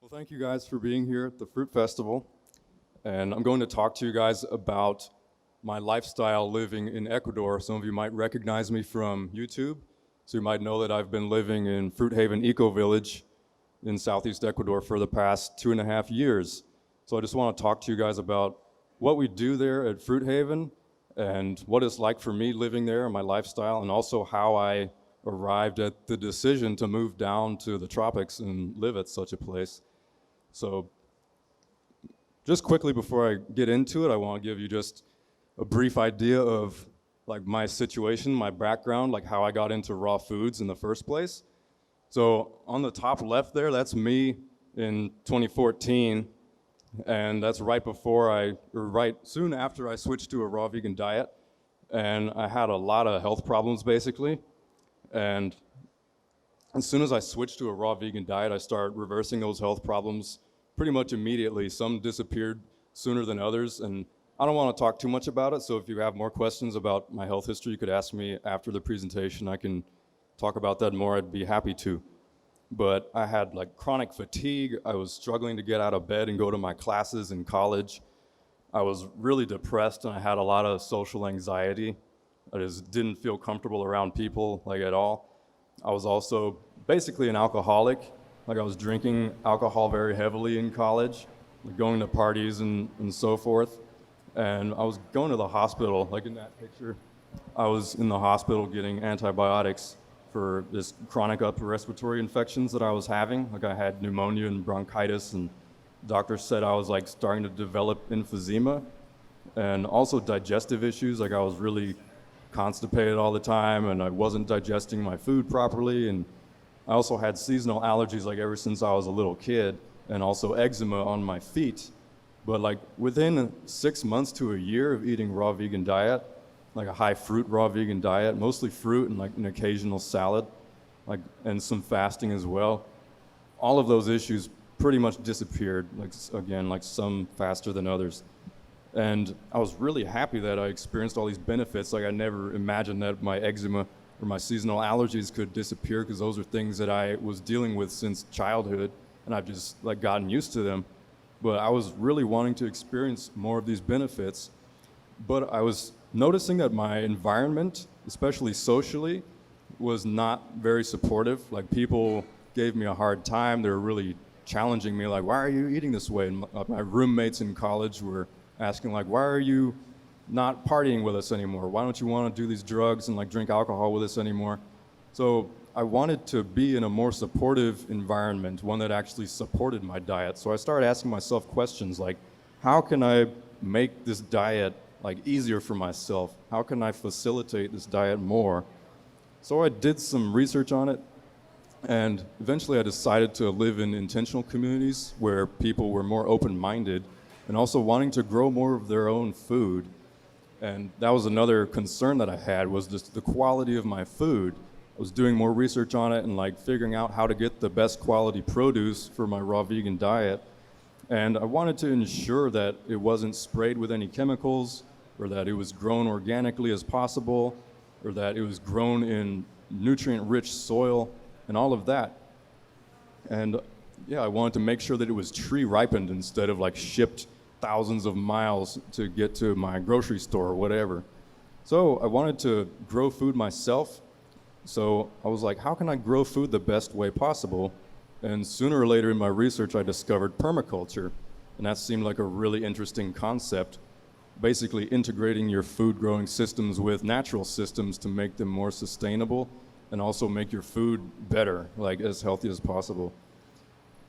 Well, thank you guys for being here at the Fruit Festival. And I'm going to talk to you guys about my lifestyle living in Ecuador. Some of you might recognize me from YouTube. So you might know that I've been living in Fruit Haven Eco Village in southeast Ecuador for the past 2.5 years. So I just want to talk to you guys about what we do there at Fruit Haven and what it's like for me living there and my lifestyle, and also how I arrived at the decision to move down to the tropics and live at such a place. So just quickly before I get into it, I want to give you just a brief idea of like my situation, my background, like how I got into raw foods in the first place. So on the top left there, that's me in 2014, and that's right soon after I switched to a raw vegan diet, and I had a lot of health problems basically. And as soon as I switched to a raw vegan diet, I started reversing those health problems pretty much immediately. Some disappeared sooner than others, and I don't want to talk too much about it, so if you have more questions about my health history, you could ask me after the presentation. I can talk about that more, I'd be happy to. But I had like chronic fatigue. I was struggling to get out of bed and go to my classes in college. I was really depressed, and I had a lot of social anxiety. I just didn't feel comfortable around people like at all. I was also basically an alcoholic. Like I was drinking alcohol very heavily in college, like going to parties and so forth. And I was going to the hospital, like in that picture. I was in the hospital getting antibiotics for this chronic upper respiratory infections that I was having. Like I had pneumonia and bronchitis, and doctors said I was like starting to develop emphysema and also digestive issues. Like I was really constipated all the time, and I wasn't digesting my food properly, and I also had seasonal allergies like ever since I was a little kid, and also eczema on my feet. But like within 6 months to a year of eating raw vegan diet, like a high fruit raw vegan diet, mostly fruit and like an occasional salad, like, and some fasting as well, all of those issues pretty much disappeared, like again, like some faster than others. And I was really happy that I experienced all these benefits. Like I never imagined that my eczema or my seasonal allergies could disappear, because those are things that I was dealing with since childhood, and I've just like gotten used to them. But I was really wanting to experience more of these benefits. But I was noticing that my environment, especially socially, was not very supportive. Like people gave me a hard time. They were really challenging me, like, why are you eating this way? And my roommates in college were asking, like, why are you not partying with us anymore? Why don't you want to do these drugs and like drink alcohol with us anymore? So I wanted to be in a more supportive environment, one that actually supported my diet. So I started asking myself questions like, how can I make this diet like easier for myself? How can I facilitate this diet more? So I did some research on it, and eventually I decided to live in intentional communities where people were more open-minded and also wanting to grow more of their own food. And that was another concern that I had, was just the quality of my food. I was doing more research on it and like figuring out how to get the best quality produce for my raw vegan diet. And I wanted to ensure that it wasn't sprayed with any chemicals, or that it was grown organically as possible, or that it was grown in nutrient-rich soil and all of that. And yeah, I wanted to make sure that it was tree ripened instead of like shipped thousands of miles to get to my grocery store or whatever. So I wanted to grow food myself. So I was like, how can I grow food the best way possible? And sooner or later in my research, I discovered permaculture. And that seemed like a really interesting concept, basically integrating your food growing systems with natural systems to make them more sustainable and also make your food better, like as healthy as possible.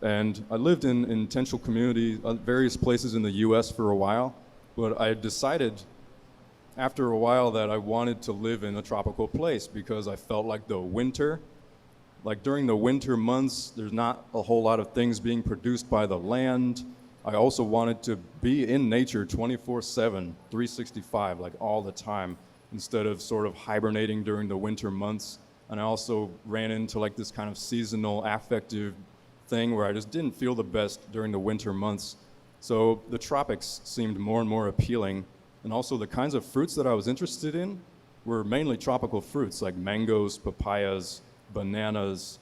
And I lived in intentional community, various places in the US for a while, but I decided after a while that I wanted to live in a tropical place, because I felt like the winter, like during the winter months, there's not a whole lot of things being produced by the land. I also wanted to be in nature 24/7, 365, like all the time, instead of sort of hibernating during the winter months. And I also ran into like this kind of seasonal affective thing where I just didn't feel the best during the winter months. So the tropics seemed more and more appealing. And also the kinds of fruits that I was interested in were mainly tropical fruits like mangoes, papayas, bananas,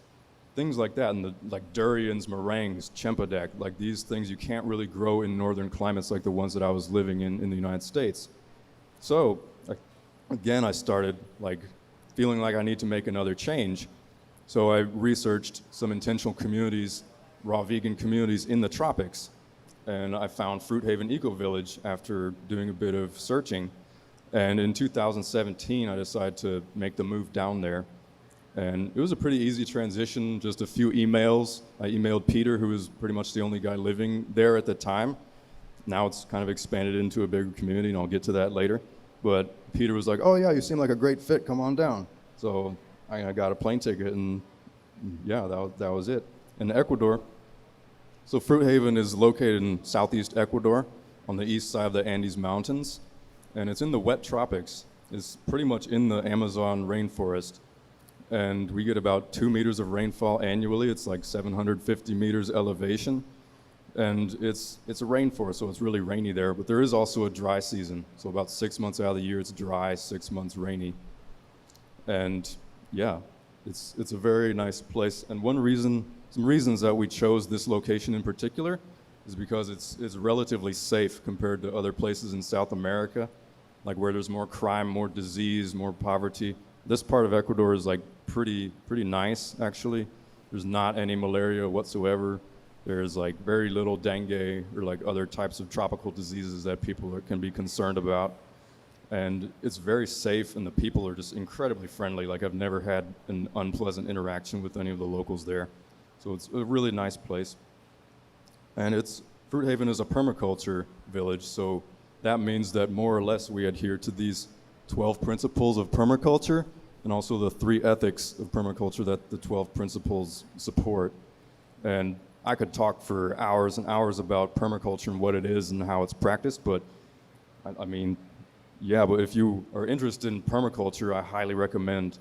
things like that, and like durians, meringues, chempedak, like these things you can't really grow in northern climates like the ones that I was living in the United States. So again, I started like feeling like I need to make another change. So I researched some intentional communities, raw vegan communities in the tropics, and I found Fruit Haven Eco Village after doing a bit of searching. And in 2017, I decided to make the move down there. And it was a pretty easy transition, just a few emails. I emailed Peter, who was pretty much the only guy living there at the time. Now it's kind of expanded into a bigger community, and I'll get to that later. But Peter was like, oh yeah, you seem like a great fit, come on down. So I got a plane ticket, and yeah, that was it. In Ecuador, so Fruit Haven is located in southeast Ecuador on the east side of the Andes Mountains, and it's in the wet tropics. It's pretty much in the Amazon rainforest. And we get about 2 meters of rainfall annually. It's like 750 meters elevation. And it's a rainforest, so it's really rainy there. But there is also a dry season. So about 6 months out of the year, it's dry, 6 months rainy. And yeah, it's a very nice place. And some reasons that we chose this location in particular is because it's relatively safe compared to other places in South America, like where there's more crime, more disease, more poverty. This part of Ecuador is like pretty nice, actually. There's not any malaria whatsoever. There's like very little dengue or like other types of tropical diseases that people can be concerned about. And it's very safe, and the people are just incredibly friendly. Like I've never had an unpleasant interaction with any of the locals there. So it's a really nice place. And Fruit Haven is a permaculture village, so that means that more or less we adhere to these 12 principles of permaculture, and also the 3 ethics of permaculture that the 12 principles support. And I could talk for hours and hours about permaculture and what it is and how it's practiced, but I mean, yeah, but if you are interested in permaculture, I highly recommend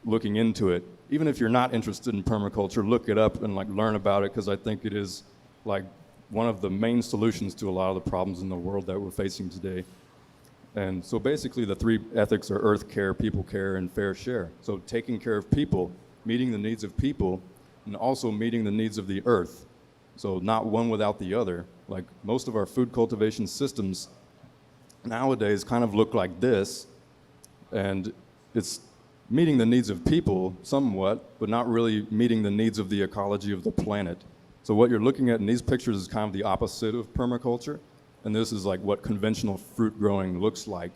looking into it. Even if you're not interested in permaculture, look it up and like learn about it, because I think it is like one of the main solutions to a lot of the problems in the world that we're facing today. And so basically the 3 ethics are earth care, people care, and fair share. So taking care of people, meeting the needs of people, and also meeting the needs of the earth. So not one without the other. Like most of our food cultivation systems nowadays kind of look like this, and it's meeting the needs of people somewhat, but not really meeting the needs of the ecology of the planet. So what you're looking at in these pictures is kind of the opposite of permaculture. And this is like what conventional fruit growing looks like.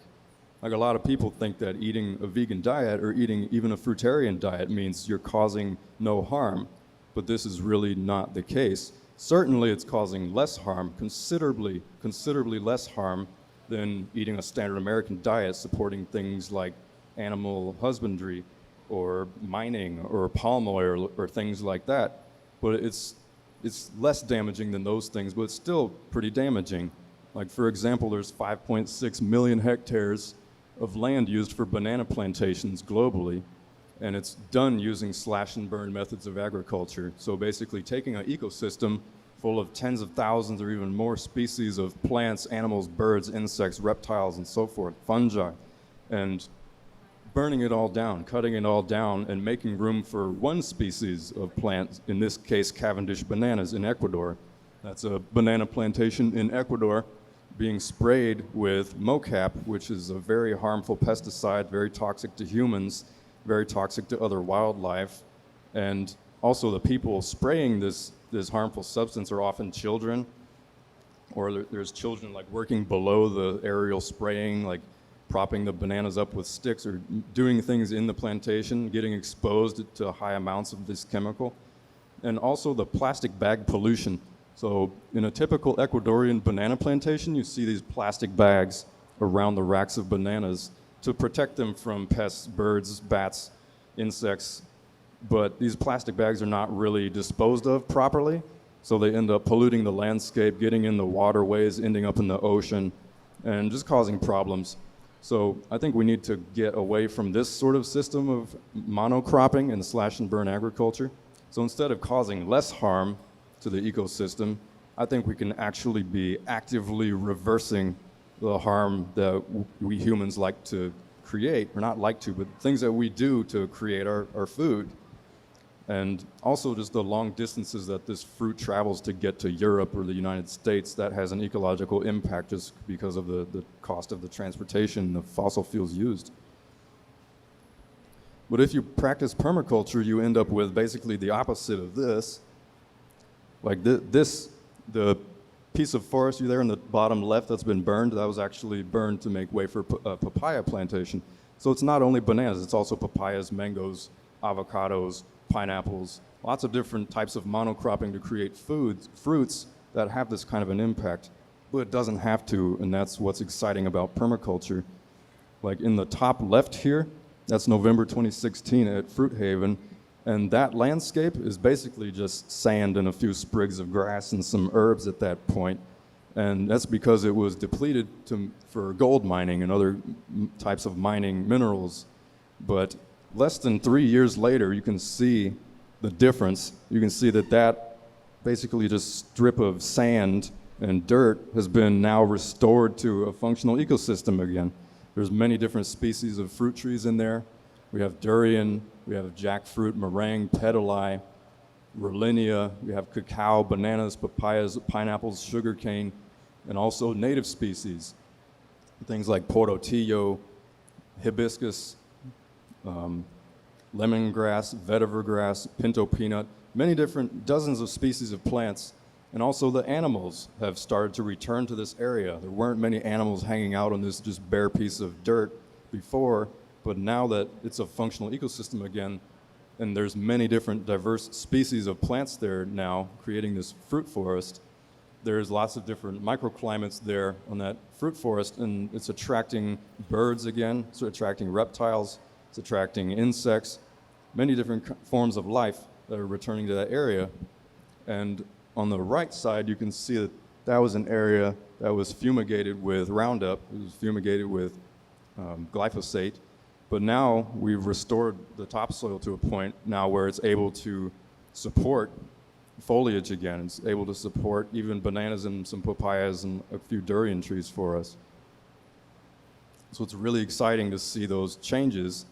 Like a lot of people think that eating a vegan diet or eating even a fruitarian diet means you're causing no harm, but this is really not the case. Certainly it's causing less harm, considerably less harm than eating a standard American diet supporting things like animal husbandry or mining or palm oil or things like that. But it's less damaging than those things, but it's still pretty damaging. Like for example, there's 5.6 million hectares of land used for banana plantations globally, and it's done using slash and burn methods of agriculture. So basically taking an ecosystem full of tens of thousands or even more species of plants, animals, birds, insects, reptiles, and so forth, fungi, and burning it all down, cutting it all down, and making room for one species of plant, in this case Cavendish bananas in Ecuador. That's a banana plantation in Ecuador being sprayed with mocap, which is a very harmful pesticide, very toxic to humans, very toxic to other wildlife. And also the people spraying this harmful substance are often children, or there's children like working below the aerial spraying, like propping the bananas up with sticks or doing things in the plantation, getting exposed to high amounts of this chemical. And also the plastic bag pollution. So in a typical Ecuadorian banana plantation, you see these plastic bags around the racks of bananas to protect them from pests, birds, bats, insects. But these plastic bags are not really disposed of properly, so they end up polluting the landscape, getting in the waterways, ending up in the ocean, and just causing problems. So I think we need to get away from this sort of system of monocropping and slash and burn agriculture. So instead of causing less harm to the ecosystem, I think we can actually be actively reversing the harm that we humans like to create, or not like to, but things that we do to create our food. And also just the long distances that this fruit travels to get to Europe or the United States, that has an ecological impact just because of the cost of the transportation, the fossil fuels used. But if you practice permaculture, you end up with basically the opposite of this. Like the piece of forestry there in the bottom left that's been burned, that was actually burned to make way for a papaya plantation. So it's not only bananas, it's also papayas, mangoes, avocados, pineapples, lots of different types of monocropping to create fruits that have this kind of an impact. But it doesn't have to, and that's what's exciting about permaculture. Like in the top left here, that's November 2016 at Fruit Haven, and that landscape is basically just sand and a few sprigs of grass and some herbs at that point. And that's because it was depleted for gold mining and other types of mining minerals. But less than 3 years later, you can see the difference. You can see that basically just strip of sand and dirt has been now restored to a functional ecosystem again. There's many different species of fruit trees in there. We have durian, we have jackfruit, meringue, pedali, Rollinia, we have cacao, bananas, papayas, pineapples, sugarcane, and also native species. Things like porotillo, hibiscus, lemongrass, vetiver grass, pinto peanut, many different dozens of species of plants. And also the animals have started to return to this area. There weren't many animals hanging out on this just bare piece of dirt before, but now that it's a functional ecosystem again, and there's many different diverse species of plants there now, creating this fruit forest, there's lots of different microclimates there on that fruit forest, and it's attracting birds again, it's attracting reptiles, it's attracting insects, many different forms of life that are returning to that area. And on the right side, you can see that that was an area that was fumigated with Roundup. It was fumigated with glyphosate. But now we've restored the topsoil to a point now where it's able to support foliage again. It's able to support even bananas and some papayas and a few durian trees for us. So it's really exciting to see those changes.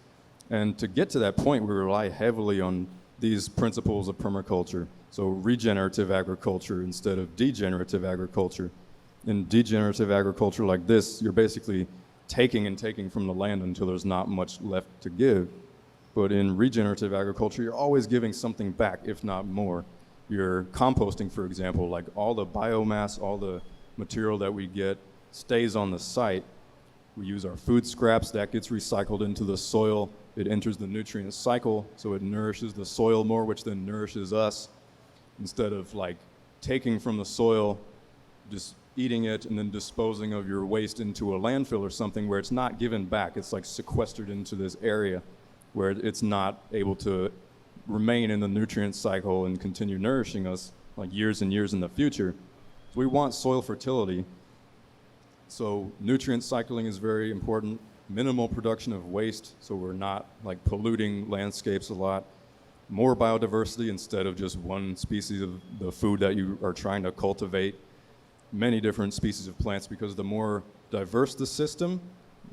And to get to that point, we rely heavily on these principles of permaculture. So regenerative agriculture instead of degenerative agriculture. In degenerative agriculture like this, you're basically taking and taking from the land until there's not much left to give. But in regenerative agriculture, you're always giving something back, if not more. You're composting, for example, like all the biomass, all the material that we get stays on the site. We use our food scraps, that gets recycled into the soil. It enters the nutrient cycle, so it nourishes the soil more, which then nourishes us. Instead of like taking from the soil, just eating it and then disposing of your waste into a landfill or something where it's not given back. It's like sequestered into this area where it's not able to remain in the nutrient cycle and continue nourishing us like years and years in the future. So we want soil fertility. So nutrient cycling is very important. Minimal production of waste, so we're not like polluting landscapes a lot. More biodiversity instead of just one species of the food that you are trying to cultivate. Many different species of plants, because the more diverse the system,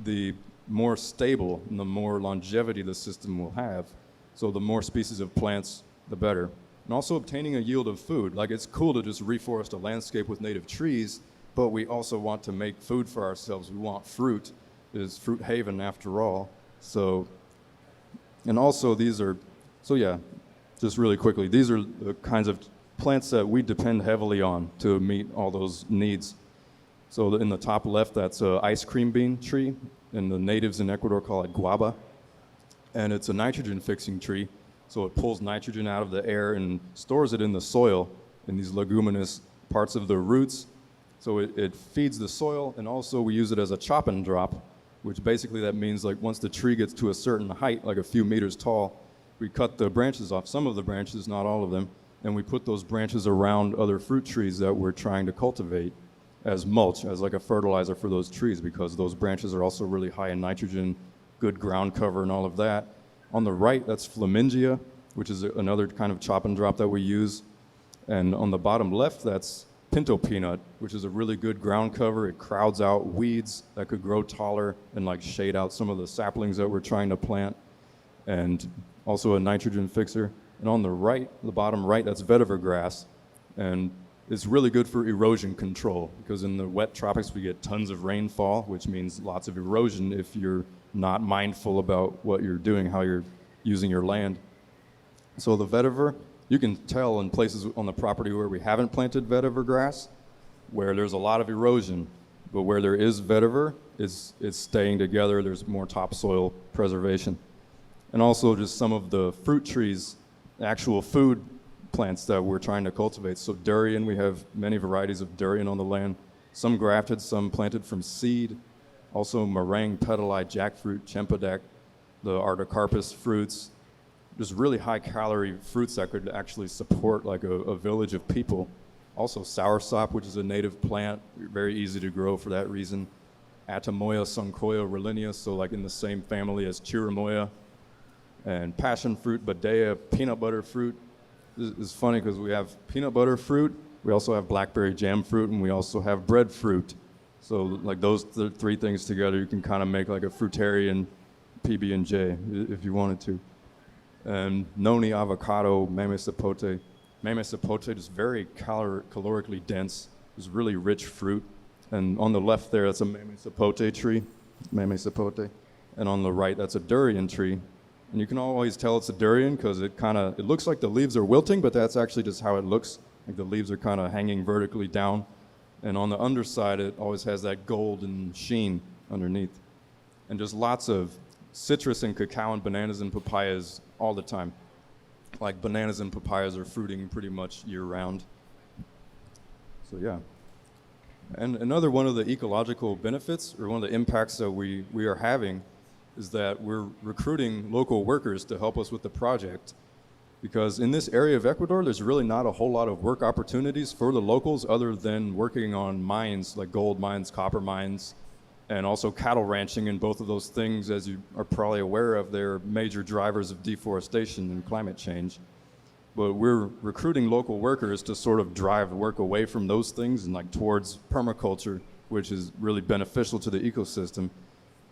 the more stable and the more longevity the system will have. So the more species of plants, the better. And also obtaining a yield of food. Like it's cool to just reforest a landscape with native trees, but we also want to make food for ourselves. We want fruit. It is Fruit Haven after all. So, and also these are, so yeah, just really quickly, these are the kinds of plants that we depend heavily on to meet all those needs. So in the top left, that's an ice cream bean tree, and the natives in Ecuador call it guava. And it's a nitrogen fixing tree, so it pulls nitrogen out of the air and stores it in the soil in these leguminous parts of the roots. So it feeds the soil, and also we use it as a chop and drop, which basically that means like once the tree gets to a certain height, like a few meters tall, we cut the branches off, some of the branches, not all of them, and we put those branches around other fruit trees that we're trying to cultivate as mulch, as like a fertilizer for those trees, because those branches are also really high in nitrogen, good ground cover and all of that. On the right, that's Flamingia, which is another kind of chop and drop that we use. And on the bottom left, that's pinto peanut, which is a really good ground cover. It crowds out weeds that could grow taller and like shade out some of the saplings that we're trying to plant, and also a nitrogen fixer. And on the right, the bottom right, that's vetiver grass. And it's really good for erosion control because in the wet tropics we get tons of rainfall, which means lots of erosion if you're not mindful about what you're doing, how you're using your land. So the vetiver, you can tell in places on the property where we haven't planted vetiver grass, where there's a lot of erosion, but where there is vetiver, it's staying together, there's more topsoil preservation. And also just some of the fruit trees, actual food plants that we're trying to cultivate. So durian, we have many varieties of durian on the land, some grafted, some planted from seed. Also meringue, petali, jackfruit, cempedak, the artocarpus fruits, just really high calorie fruits that could actually support like a village of people. Also soursop, which is a native plant, very easy to grow for that reason. Atamoya, suncoya, rolinea, so like in the same family as chirimoya. And passion fruit, badea, peanut butter fruit. It's funny because we have peanut butter fruit, we also have blackberry jam fruit, and we also have breadfruit. So like those three things together, you can kind of make like a fruitarian PB&J if you wanted to. And noni, avocado, Mamey Sapote. Mamey Sapote is very calorically dense. It's really rich fruit. And on the left there, that's a Mamey Sapote tree, Mamey Sapote. And on the right, that's a durian tree. And you can always tell it's a durian because it looks like the leaves are wilting, but that's actually just how it looks. Like the leaves are kind of hanging vertically down. And on the underside, it always has that golden sheen underneath. And just lots of citrus and cacao and bananas and papayas all the time. Like bananas and papayas are fruiting pretty much year round. So yeah. And another one of the ecological benefits, or one of the impacts that we are having, is that we're recruiting local workers to help us with the project. Because in this area of Ecuador, there's really not a whole lot of work opportunities for the locals other than working on mines, like gold mines, copper mines, and also cattle ranching. And both of those things, as you are probably aware of, they're major drivers of deforestation and climate change. But we're recruiting local workers to sort of drive work away from those things and like towards permaculture, which is really beneficial to the ecosystem.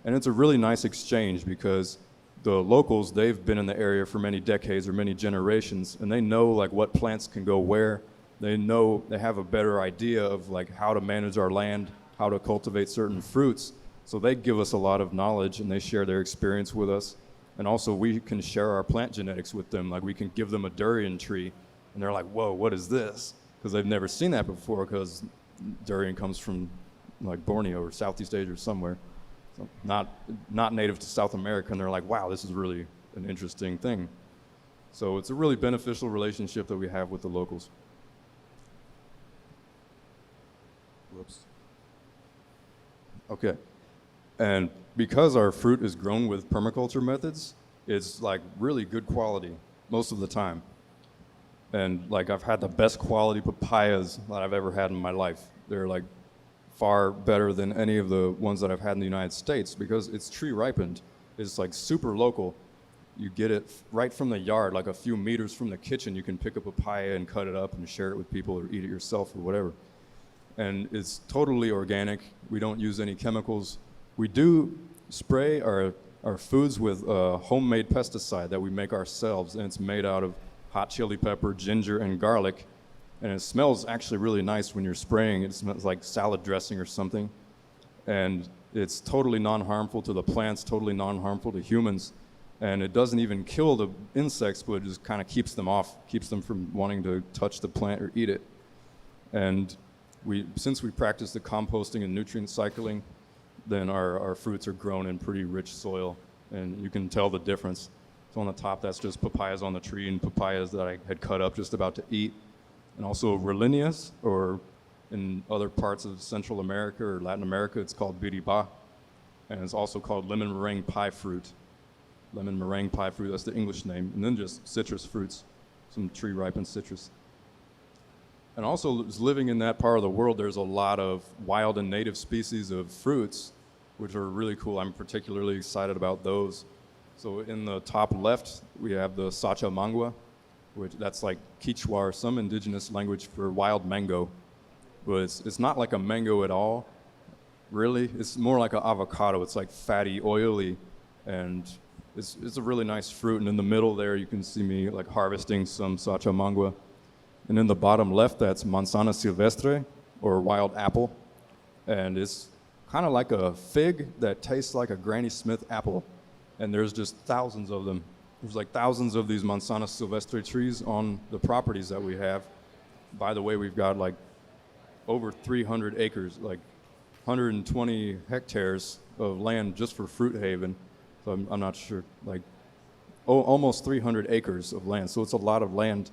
And it's a really nice exchange because the locals, they've been in the area for many decades or many generations, and they know like what plants can go where. They know, they have a better idea of like how to manage our land, how to cultivate certain fruits. So they give us a lot of knowledge and they share their experience with us. And also we can share our plant genetics with them. Like we can give them a durian tree and they're like, whoa, what is this? Because they've never seen that before because durian comes from like Borneo or Southeast Asia or somewhere. So not native to South America, and they're like, wow, this is really an interesting thing. So it's a really beneficial relationship that we have with the locals. Whoops. Okay. And because our fruit is grown with permaculture methods, it's like really good quality most of the time. And like I've had the best quality papayas that I've ever had in my life. They're like far better than any of the ones that I've had in the United States because it's tree ripened. It's like super local. You get it right from the yard, like a few meters from the kitchen. You can pick a papaya and cut it up and share it with people or eat it yourself or whatever. And it's totally organic. We don't use any chemicals. We do spray our foods with a homemade pesticide that we make ourselves, and it's made out of hot chili pepper, ginger, and garlic. And it smells actually really nice when you're spraying. It smells like salad dressing or something. And it's totally non-harmful to the plants, totally non-harmful to humans. And it doesn't even kill the insects, but it just kind of keeps them off, keeps them from wanting to touch the plant or eat it. And since we practice the composting and nutrient cycling, then our fruits are grown in pretty rich soil. And you can tell the difference. So on the top, that's just papayas on the tree and papayas that I had cut up just about to eat. And also rolinias, or in other parts of Central America or Latin America, it's called biriba. And it's also called lemon meringue pie fruit. Lemon meringue pie fruit, that's the English name. And then just citrus fruits, some tree ripened citrus. And also living in that part of the world, there's a lot of wild and native species of fruits, which are really cool. I'm particularly excited about those. So in the top left, we have the Saatchi Amanwe, which that's like Quechua or some indigenous language for wild mango. But it's not like a mango at all, really. It's more like an avocado. It's like fatty, oily, and It's a really nice fruit, and in the middle there you can see me like harvesting some Saatchi Amanwe. And in the bottom left, that's manzana silvestre, or wild apple. And it's kind of like a fig that tastes like a Granny Smith apple. And there's just thousands of them. There's like thousands of these manzana silvestre trees on the properties that we have. By the way, we've got like over 300 acres, like 120 hectares of land just for Fruit Haven. So I'm not sure, like almost 300 acres of land. So it's a lot of land.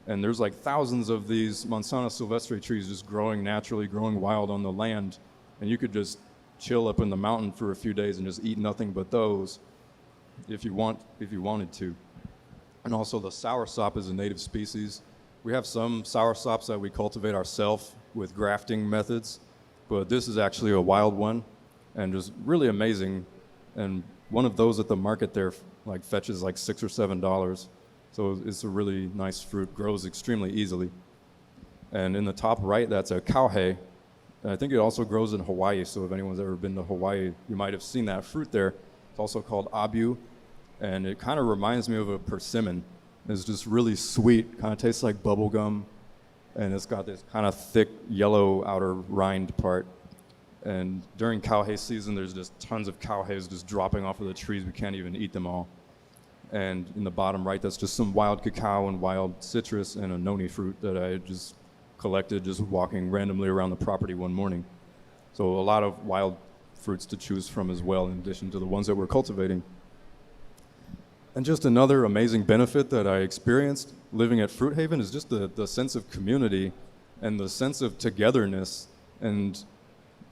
And there's like thousands of these manzana silvestre trees just growing naturally, growing wild on the land. And you could just chill up in the mountain for a few days and just eat nothing but those if you wanted to. And also the soursop is a native species. We have some soursops that we cultivate ourselves with grafting methods, but this is actually a wild one and just really amazing. And one of those at the market there like fetches like $6 or $7. So it's a really nice fruit, grows extremely easily. And in the top right, that's a cowhey. And I think it also grows in Hawaii, so if anyone's ever been to Hawaii, you might have seen that fruit there. It's also called abu, and it kind of reminds me of a persimmon. It's just really sweet, kind of tastes like bubble gum, and it's got this kind of thick yellow outer rind part. And during cowhey season, there's just tons of cowheys just dropping off of the trees. We can't even eat them all. And in the bottom right, that's just some wild cacao and wild citrus and a noni fruit that I just collected just walking randomly around the property one morning. So a lot of wild fruits to choose from as well, in addition to the ones that we're cultivating. And just another amazing benefit that I experienced living at Fruit Haven is just the sense of community and the sense of togetherness. And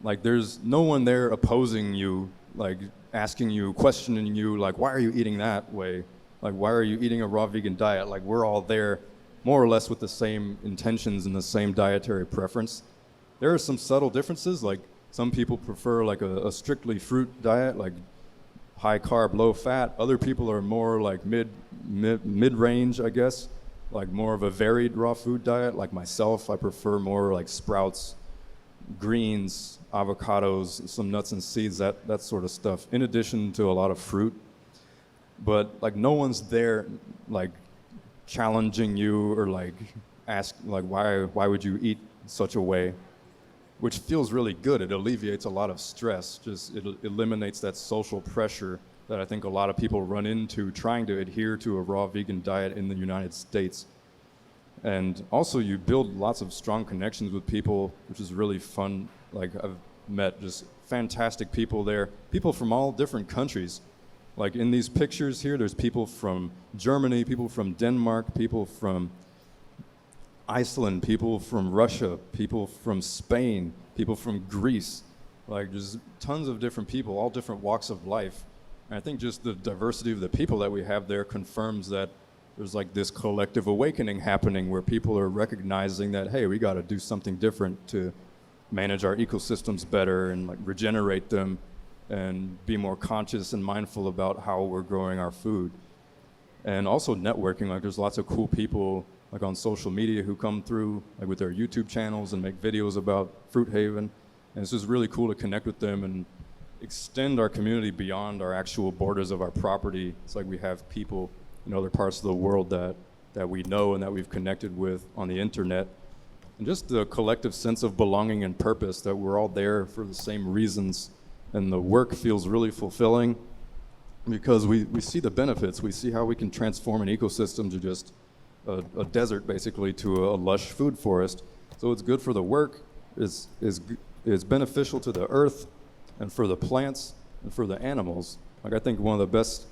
like there's no one there opposing you, like asking you, questioning you, like why are you eating that way? Like why are you eating a raw vegan diet? Like we're all there more or less with the same intentions and the same dietary preference. There are some subtle differences, like some people prefer like a strictly fruit diet, like high carb, low fat. Other people are more like mid-range, I guess, like more of a varied raw food diet. Like myself, I prefer more like sprouts, greens, avocados, some nuts and seeds, that sort of stuff, in addition to a lot of fruit. But like no one's there like challenging you or like ask like why would you eat such a way, which feels really good. It alleviates a lot of stress. Just it eliminates that social pressure that I think a lot of people run into trying to adhere to a raw vegan diet in the United States. And also you build lots of strong connections with people, which is really fun. Like I've met just fantastic people there, people from all different countries. Like in these pictures here, there's people from Germany, people from Denmark, people from Iceland, people from Russia, people from Spain, people from Greece. Like there's tons of different people, all different walks of life. And I think just the diversity of the people that we have there confirms that there's like this collective awakening happening where people are recognizing that, hey, we got to do something different to manage our ecosystems better and like regenerate them and be more conscious and mindful about how we're growing our food. And also networking, like there's lots of cool people like on social media who come through like with their YouTube channels and make videos about Fruit Haven. And it's just really cool to connect with them and extend our community beyond our actual borders of our property. It's like we have people in other parts of the world that we know and that we've connected with on the internet. And just the collective sense of belonging and purpose, that we're all there for the same reasons. And the work feels really fulfilling because we see the benefits. We see how we can transform an ecosystem to just a desert, basically, to a lush food forest. So it's good for the work, it's beneficial to the earth and for the plants and for the animals. Like I think one of the best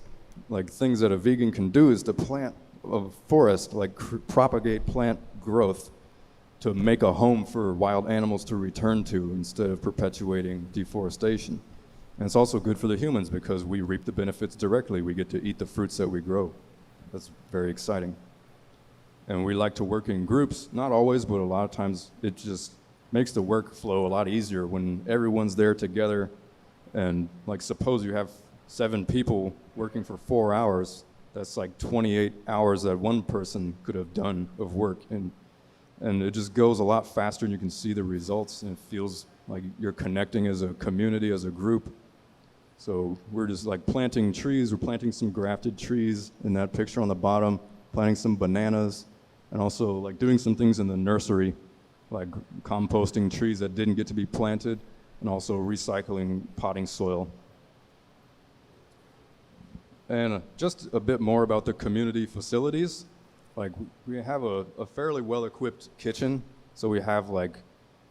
like things that a vegan can do is to plant a forest, like propagate plant growth to make a home for wild animals to return to instead of perpetuating deforestation. And it's also good for the humans because we reap the benefits directly. We get to eat the fruits that we grow. That's very exciting. And we like to work in groups, not always, but a lot of times it just makes the workflow a lot easier when everyone's there together. And like suppose you have 7 people working for 4 hours, that's like 28 hours that one person could have done of work. And it just goes a lot faster and you can see the results and it feels like you're connecting as a community, as a group. So we're just like planting trees. We're planting some grafted trees in that picture on the bottom, planting some bananas, and also like doing some things in the nursery, like composting trees that didn't get to be planted, and also recycling potting soil. And just a bit more about the community facilities. Like we have a fairly well-equipped kitchen. So we have like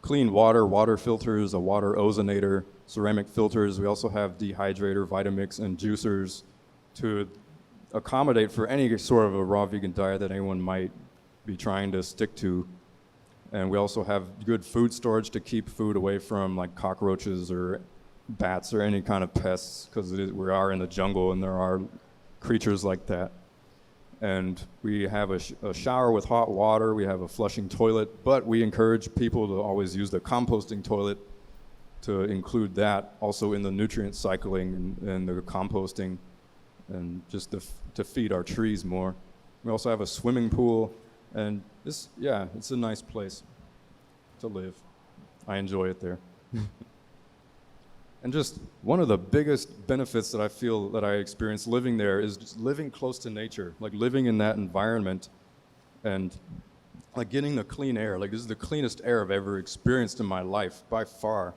clean water, water filters, a water ozonator, ceramic filters. We also have dehydrator, Vitamix, and juicers to accommodate for any sort of a raw vegan diet that anyone might be trying to stick to. And we also have good food storage to keep food away from like cockroaches or bats or any kind of pests, because we are in the jungle and there are creatures like that. And we have a shower with hot water. We have a flushing toilet, but we encourage people to always use the composting toilet, to include that also in the nutrient cycling and the composting, and just to feed our trees more. We also have a swimming pool, and it's a nice place to live. I enjoy it there. And just one of the biggest benefits that I feel that I experience living there is just living close to nature, like living in that environment and like getting the clean air. Like this is the cleanest air I've ever experienced in my life by far.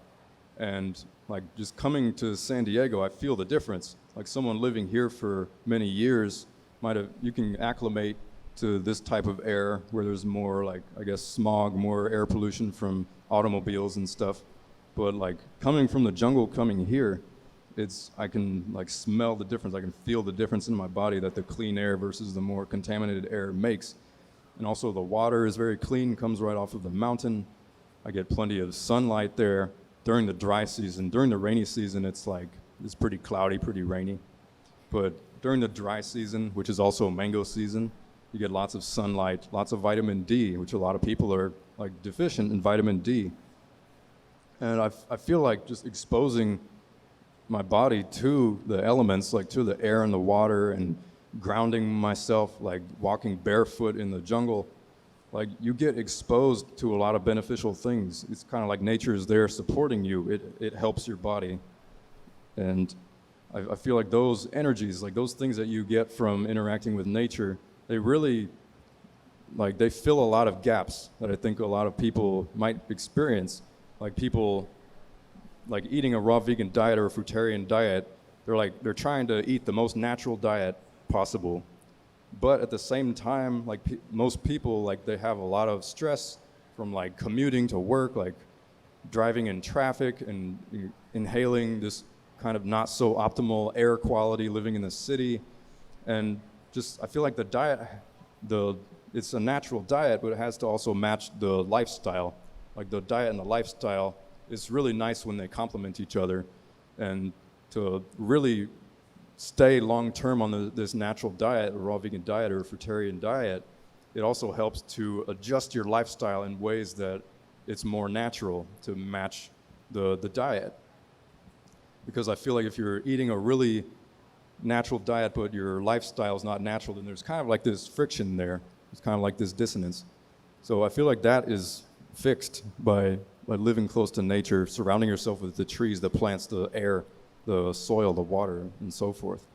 And like just coming to San Diego, I feel the difference. Like someone living here for many years you can acclimate to this type of air where there's more like, I guess, smog, more air pollution from automobiles and stuff. But like coming from the jungle, coming here, I can like smell the difference. I can feel the difference in my body that the clean air versus the more contaminated air makes. And also the water is very clean, comes right off of the mountain. I get plenty of sunlight there during the dry season. During the rainy season, it's pretty cloudy, pretty rainy. But during the dry season, which is also mango season, you get lots of sunlight, lots of vitamin D, which a lot of people are like deficient in vitamin D. And I feel like just exposing my body to the elements, like to the air and the water, and grounding myself, like walking barefoot in the jungle, like you get exposed to a lot of beneficial things. It's kind of like nature is there supporting you. It helps your body. And I feel like those energies, like those things that you get from interacting with nature, they really, like they fill a lot of gaps that I think a lot of people might experience. Like people, like eating a raw vegan diet or a fruitarian diet, they're trying to eat the most natural diet possible. But at the same time, like most people, like they have a lot of stress from like commuting to work, like driving in traffic and inhaling this kind of not so optimal air quality living in the city. And just, I feel like the diet, it's a natural diet, but it has to also match the lifestyle. Like the diet and the lifestyle, it's really nice when they complement each other. And to really stay long-term on this natural diet, a raw vegan diet or a fruitarian diet, it also helps to adjust your lifestyle in ways that it's more natural to match the diet. Because I feel like if you're eating a really natural diet but your lifestyle is not natural, then there's kind of like this friction there. It's kind of like this dissonance. So I feel like that is fixed by living close to nature, surrounding yourself with the trees, the plants, the air, the soil, the water, and so forth.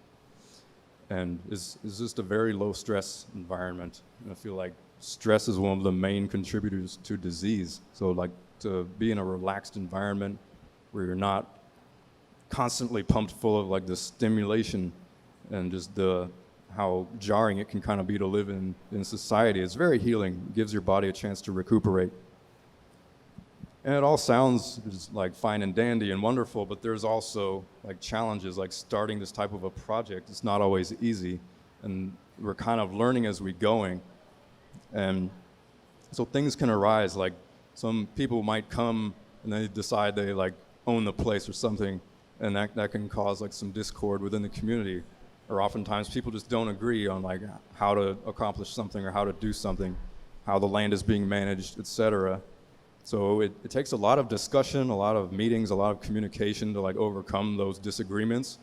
And it's just a very low stress environment. And I feel like stress is one of the main contributors to disease. So like to be in a relaxed environment where you're not constantly pumped full of like the stimulation and just how jarring it can kind of be to live in society. It's very healing. It gives your body a chance to recuperate. And it all sounds just like fine and dandy and wonderful, but there's also like challenges, like starting this type of a project. It's not always easy, and we're kind of learning as we're going. And so things can arise, like some people might come and they decide they like own the place or something, and that can cause like some discord within the community. Or oftentimes people just don't agree on like how to accomplish something or how to do something, how the land is being managed, etc. So it takes a lot of discussion, a lot of meetings, a lot of communication to like overcome those disagreements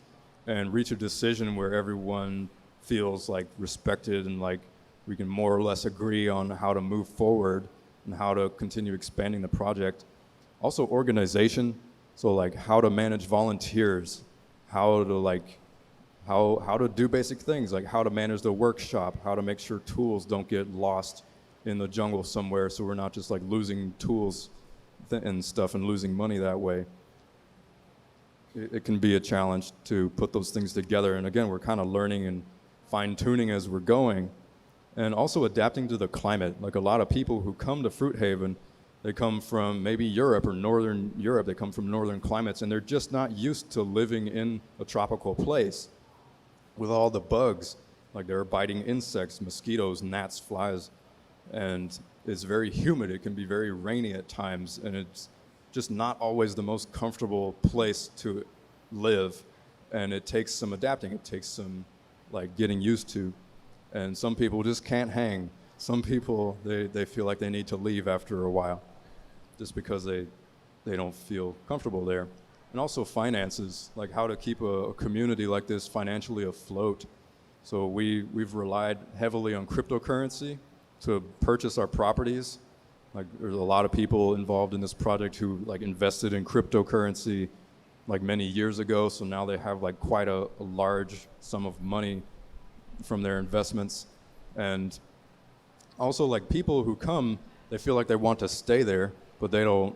and reach a decision where everyone feels like respected and like we can more or less agree on how to move forward and how to continue expanding the project. Also organization, so like how to manage volunteers, how to do basic things, like how to manage the workshop, how to make sure tools don't get lost in the jungle somewhere, so we're not just like losing tools and stuff and losing money that way. It can be a challenge to put those things together. And again, we're kind of learning and fine-tuning as we're going, and also adapting to the climate. Like a lot of people who come to Fruit Haven, they come from maybe Europe or Northern Europe, they come from northern climates, and they're just not used to living in a tropical place with all the bugs. Like there are biting insects, mosquitoes, gnats, flies, and it's very humid. It can be very rainy at times, and it's just not always the most comfortable place to live. And it takes some adapting. It takes some like getting used to. And some people just can't hang. Some people, they feel like they need to leave after a while just because they don't feel comfortable there. And also finances, like how to keep a community like this financially afloat. So we've relied heavily on cryptocurrency to purchase our properties. Like there's a lot of people involved in this project who like invested in cryptocurrency like many years ago, so now they have like quite a large sum of money from their investments. And also like people who come, they feel like they want to stay there, but they don't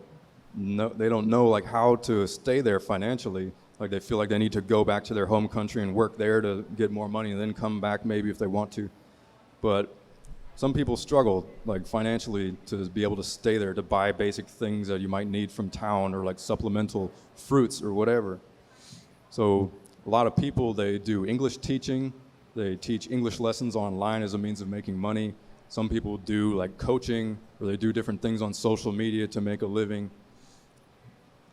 know like how to stay there financially. Like they feel like they need to go back to their home country and work there to get more money and then come back maybe if they want to. But some people struggle like financially to be able to stay there, to buy basic things that you might need from town or like supplemental fruits or whatever. So a lot of people, they do English teaching. They teach English lessons online as a means of making money. Some people do like coaching, or they do different things on social media to make a living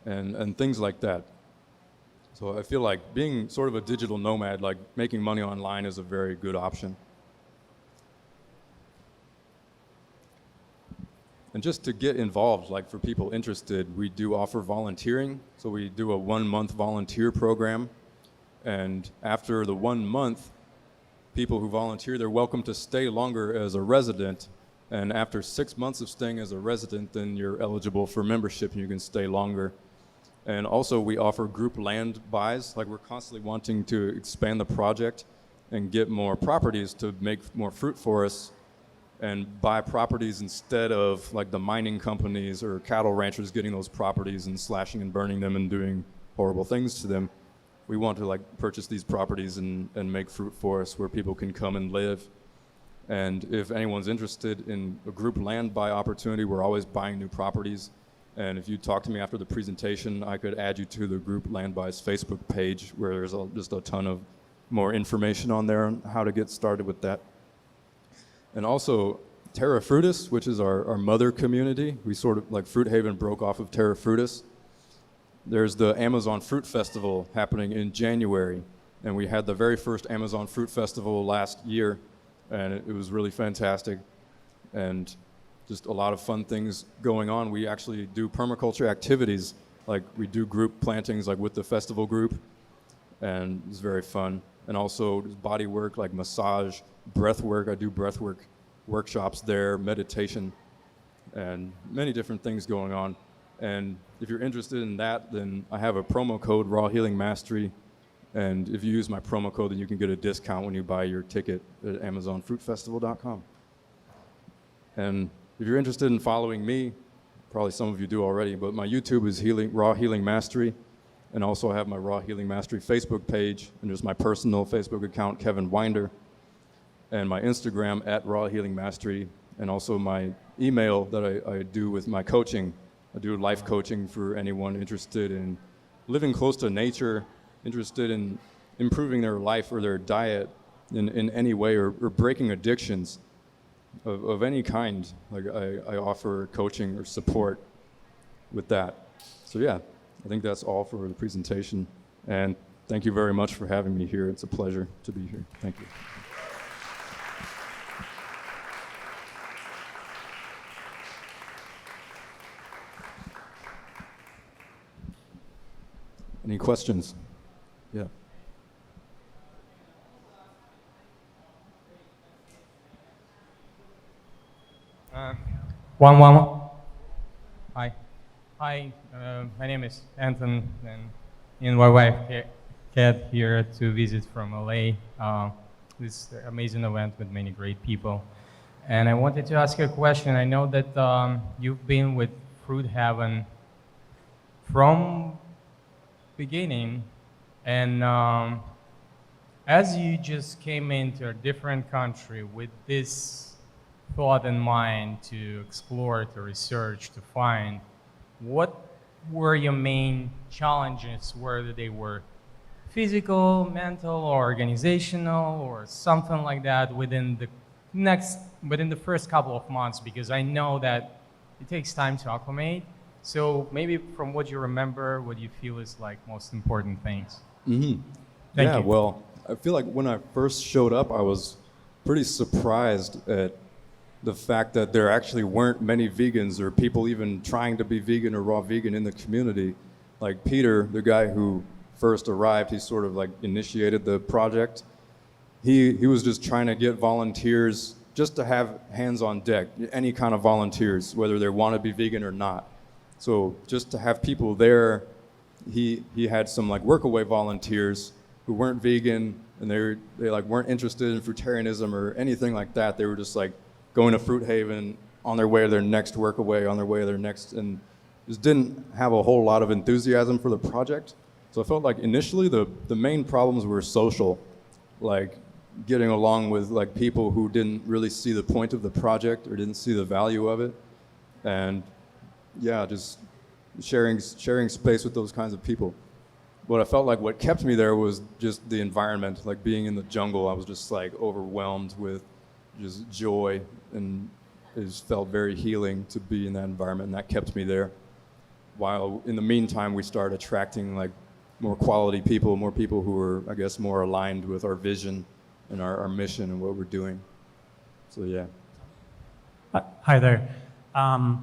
and things like that. So I feel like being sort of a digital nomad, like making money online, is a very good option. And just to get involved, like for people interested, we do offer volunteering. So we do a 1-month volunteer program. And after the 1 month, people who volunteer, they're welcome to stay longer as a resident. And after 6 months of staying as a resident, then you're eligible for membership and you can stay longer. And also we offer group land buys. Like we're constantly wanting to expand the project and get more properties to make more fruit forests and buy properties instead of like the mining companies or cattle ranchers getting those properties and slashing and burning them and doing horrible things to them. We want to like purchase these properties and make fruit forests where people can come and live. And if anyone's interested in a group land buy opportunity, we're always buying new properties. And if you talk to me after the presentation, I could add you to the group land buys Facebook page where there's just a ton of more information on there on how to get started with that. And also Terra Fruitus, which is our mother community. We sort of, like Fruit Haven broke off of Terra Fruitus. There's the Amazon Fruit Festival happening in January. And we had the very first Amazon Fruit Festival last year. And it was really fantastic. And just a lot of fun things going on. We actually do permaculture activities. Like we do group plantings like with the festival group. And it's very fun. And also body work like massage, breath work. I do breath work workshops there, meditation, and many different things going on. And if you're interested in that, then I have a promo code, Raw Healing Mastery. And if you use my promo code, then you can get a discount when you buy your ticket at AmazonFruitFestival.com. And if you're interested in following me, probably some of you do already, but my YouTube is Raw Healing Mastery. And also I have my Raw Healing Mastery Facebook page, and there's my personal Facebook account, Kevin Wynder, and my Instagram at Raw Healing Mastery, and also my email that I do with my coaching. I do life coaching for anyone interested in living close to nature, interested in improving their life or their diet in any way, or breaking addictions of any kind. Like I offer coaching or support with that. So yeah. I think that's all for the presentation. And thank you very much for having me here. It's a pleasure to be here. Thank you. Any questions? Yeah. One. Hi. Hi, my name is Anton, and my wife here. Kat here to visit from LA. This amazing event with many great people. And I wanted to ask you a question. I know that you've been with Fruit Heaven from beginning, and as you just came into a different country with this thought in mind to explore, to research, to find, what were your main challenges, whether they were physical, mental, or organizational, or something like that within the first couple of months? Because I know that it takes time to acclimate. So maybe from what you remember, what you feel is like most important things. Mm-hmm. Thank Yeah, you. well, I feel like when I first showed up, I was pretty surprised at the fact that there actually weren't many vegans or people even trying to be vegan or raw vegan in the community. Like Peter, the guy who first arrived, he sort of like initiated the project. He was just trying to get volunteers just to have hands on deck, any kind of volunteers, whether they want to be vegan or not. So just to have people there, he had some like workaway volunteers who weren't vegan and they like weren't interested in fruitarianism or anything like that. They were just like going to Fruit Haven on their way to their next workaway, on their way to their next, and just didn't have a whole lot of enthusiasm for the project. So I felt like initially the main problems were social, like getting along with like people who didn't really see the point of the project or didn't see the value of it, and yeah, just sharing space with those kinds of people. But I felt like what kept me there was just the environment, like being in the jungle. I was just like overwhelmed with just joy, and it just felt very healing to be in that environment, and that kept me there. While in the meantime, we started attracting like more quality people, more people who were, I guess, more aligned with our vision and our mission and what we're doing. So yeah. Hi there. I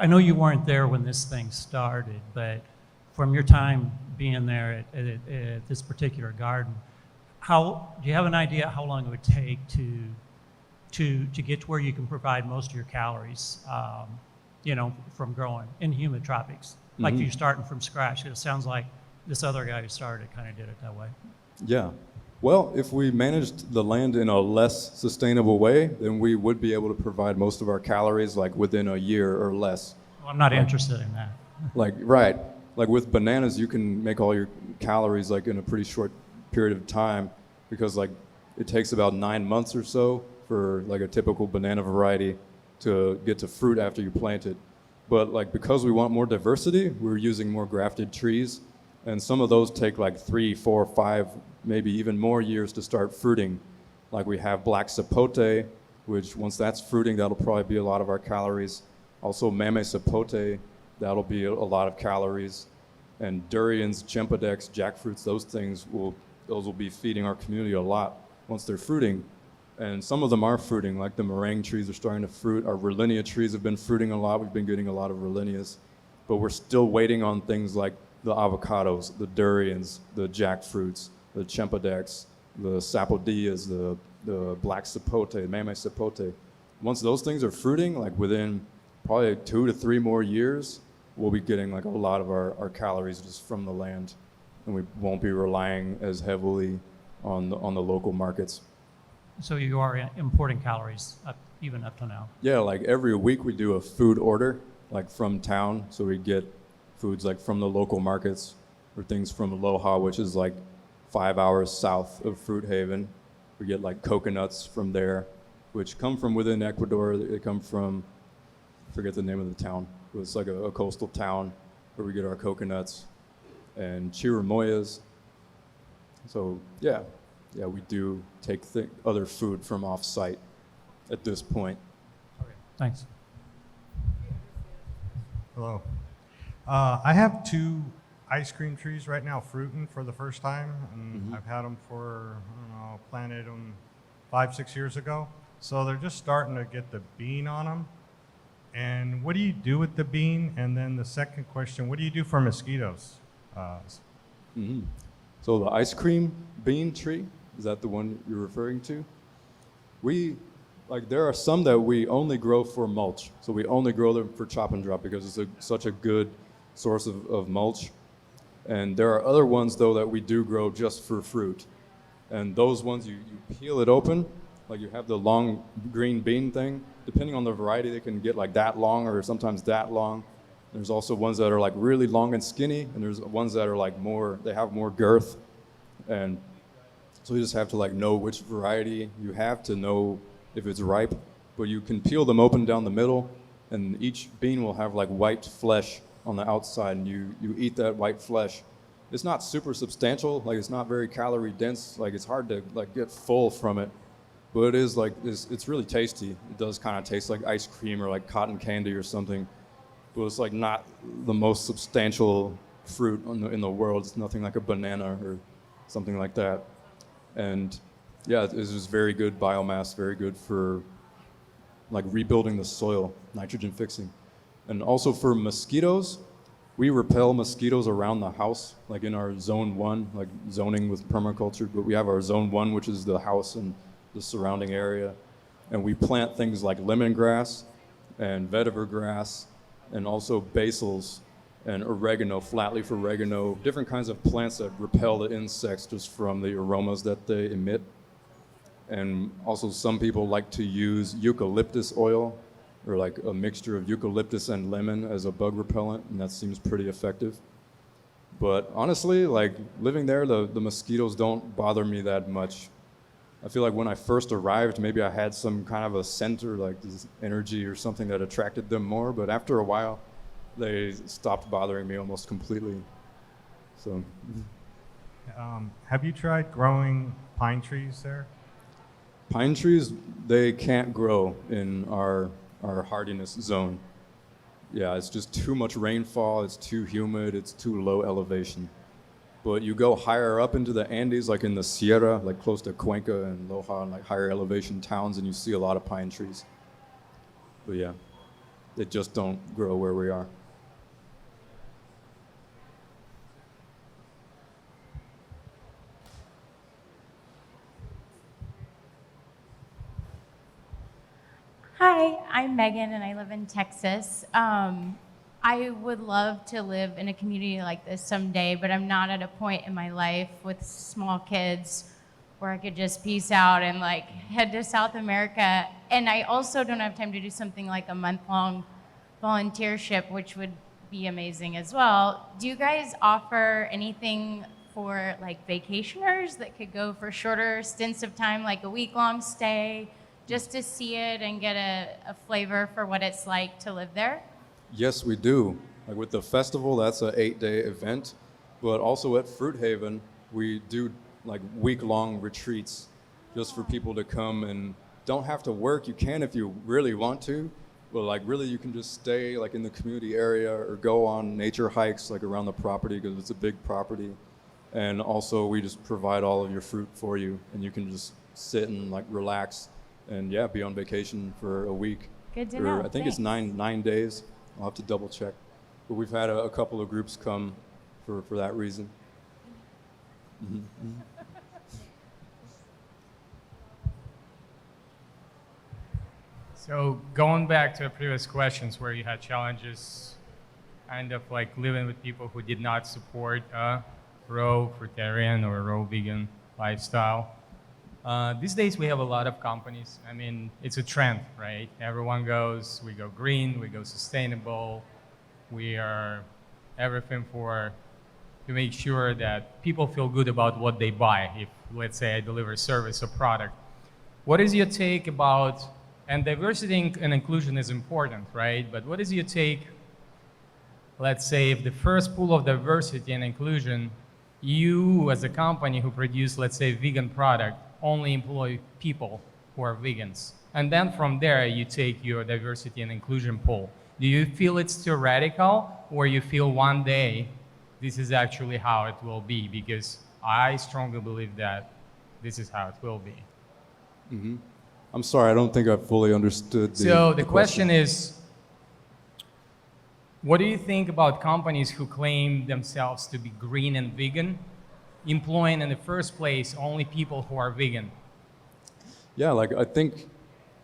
know you weren't there when this thing started, but from your time being there at this particular garden, do you have an idea how long it would take to get to where you can provide most of your calories, from growing in humid tropics? Like Mm-hmm. you're starting from scratch. It sounds like this other guy who started kind of did it that way. Yeah. Well, if we managed the land in a less sustainable way, then we would be able to provide most of our calories like within a year or less. Well, I'm not interested in that. Like, right. Like with bananas, you can make all your calories like in a pretty short period of time because like it takes about 9 months or so for like a typical banana variety to get to fruit after you plant it. But like because we want more diversity, we're using more grafted trees, and some of those take like 3, 4, 5, maybe even more years to start fruiting. Like we have black sapote, which once that's fruiting, that'll probably be a lot of our calories. Also Mamey Sapote, that'll be a lot of calories. And durians, chempedecs, jackfruits, those will be feeding our community a lot once they're fruiting. And some of them are fruiting, like the meringue trees are starting to fruit. Our Rollinia trees have been fruiting a lot. We've been getting a lot of Rollinias. But we're still waiting on things like the avocados, the durians, the jackfruits, the chempedecs, the sapodillas, the black sapote, Mamey Sapote. Once those things are fruiting, like within probably 2 to 3 more years, we'll be getting like a lot of our calories just from the land, and we won't be relying as heavily on the local markets. So you are importing calories even up to now. Yeah, like every week we do a food order, like from town, so we get foods like from the local markets or things from Aloha, which is like 5 hours south of Fruit Haven. We get like coconuts from there, which come from within Ecuador. They come from, I forget the name of the town. It's like a coastal town where we get our coconuts and chirimoyas. So yeah, we do take other food from off-site at this point. Okay, thanks. Hello. I have 2 ice cream trees right now fruiting for the first time, and I've had them for, planted them 5, 6 years ago. So they're just starting to get the bean on them. And what do you do with the bean? And then the second question, what do you do for mosquitoes? So the ice cream bean tree, is that the one you're referring to? There are some that we only grow for mulch. So we only grow them for chop and drop because it's such a good source of mulch. And there are other ones though that we do grow just for fruit. And those ones, you peel it open, like you have the long green bean thing. Depending on the variety, they can get like that long or sometimes that long. There's also ones that are like really long and skinny, and there's ones that are like they have more girth. And so you just have to like know which variety you have to know if it's ripe. But you can peel them open down the middle, and each bean will have like white flesh on the outside, and you eat that white flesh. It's not super substantial, like it's not very calorie dense, like it's hard to like get full from it. But it is like, it's really tasty. It does kind of taste like ice cream or like cotton candy or something. But it's like not the most substantial fruit in the world. It's nothing like a banana or something like that. And yeah, it's just very good biomass, very good for like rebuilding the soil, nitrogen fixing. And also for mosquitoes, we repel mosquitoes around the house, like in our zone 1, like zoning with permaculture, but we have our zone 1, which is the house and the surrounding area. And we plant things like lemongrass and vetiver grass and also basils and oregano, flatleaf oregano, different kinds of plants that repel the insects just from the aromas that they emit. And also some people like to use eucalyptus oil or like a mixture of eucalyptus and lemon as a bug repellent, and that seems pretty effective. But honestly, like living there, the mosquitoes don't bother me that much. I feel like when I first arrived, maybe I had some kind of a scent or like this energy or something that attracted them more, but after a while, they stopped bothering me almost completely. So. Have you tried growing pine trees there? Pine trees, they can't grow in our hardiness zone. Yeah, it's just too much rainfall, it's too humid, it's too low elevation. But you go higher up into the Andes, like in the Sierra, like close to Cuenca and Loja, and like higher elevation towns, and you see a lot of pine trees. But yeah, they just don't grow where we are. Hi, I'm Megan and I live in Texas. I would love to live in a community like this someday, but I'm not at a point in my life with small kids where I could just peace out and like head to South America. And I also don't have time to do something like a month-long volunteership, which would be amazing as well. Do you guys offer anything for like vacationers that could go for shorter stints of time, like a week-long stay, just to see it and get a flavor for what it's like to live there? Yes, we do. Like with the festival, that's an 8-day event. But also at Fruit Haven, we do like week-long retreats just for people to come and don't have to work. You can if you really want to, but like really you can just stay like in the community area or go on nature hikes like around the property because it's a big property. And also we just provide all of your fruit for you and you can just sit and like relax and yeah, be on vacation for a week. Good to know. I think it's 9 days. I'll have to double check. But we've had a couple of groups come for that reason. Mm-hmm. So going back to the previous questions where you had challenges, kind of like living with people who did not support a raw fruitarian or a raw vegan lifestyle. These days we have a lot of companies. I mean, it's a trend, right? Everyone goes, we go green, we go sustainable, we are everything to make sure that people feel good about what they buy. If, let's say, I deliver a service or product. What is your take about, and diversity and inclusion is important, right? But what is your take, let's say, if the first pool of diversity and inclusion, you as a company who produce, let's say, vegan product, only employ people who are vegans. And then from there, you take your diversity and inclusion pool. Do you feel it's too radical, or you feel one day this is actually how it will be? Because I strongly believe that this is how it will be. Mm-hmm. I'm sorry, I don't think I fully understood the question is, what do you think about companies who claim themselves to be green and vegan, employing in the first place only people who are vegan? Yeah, like I think,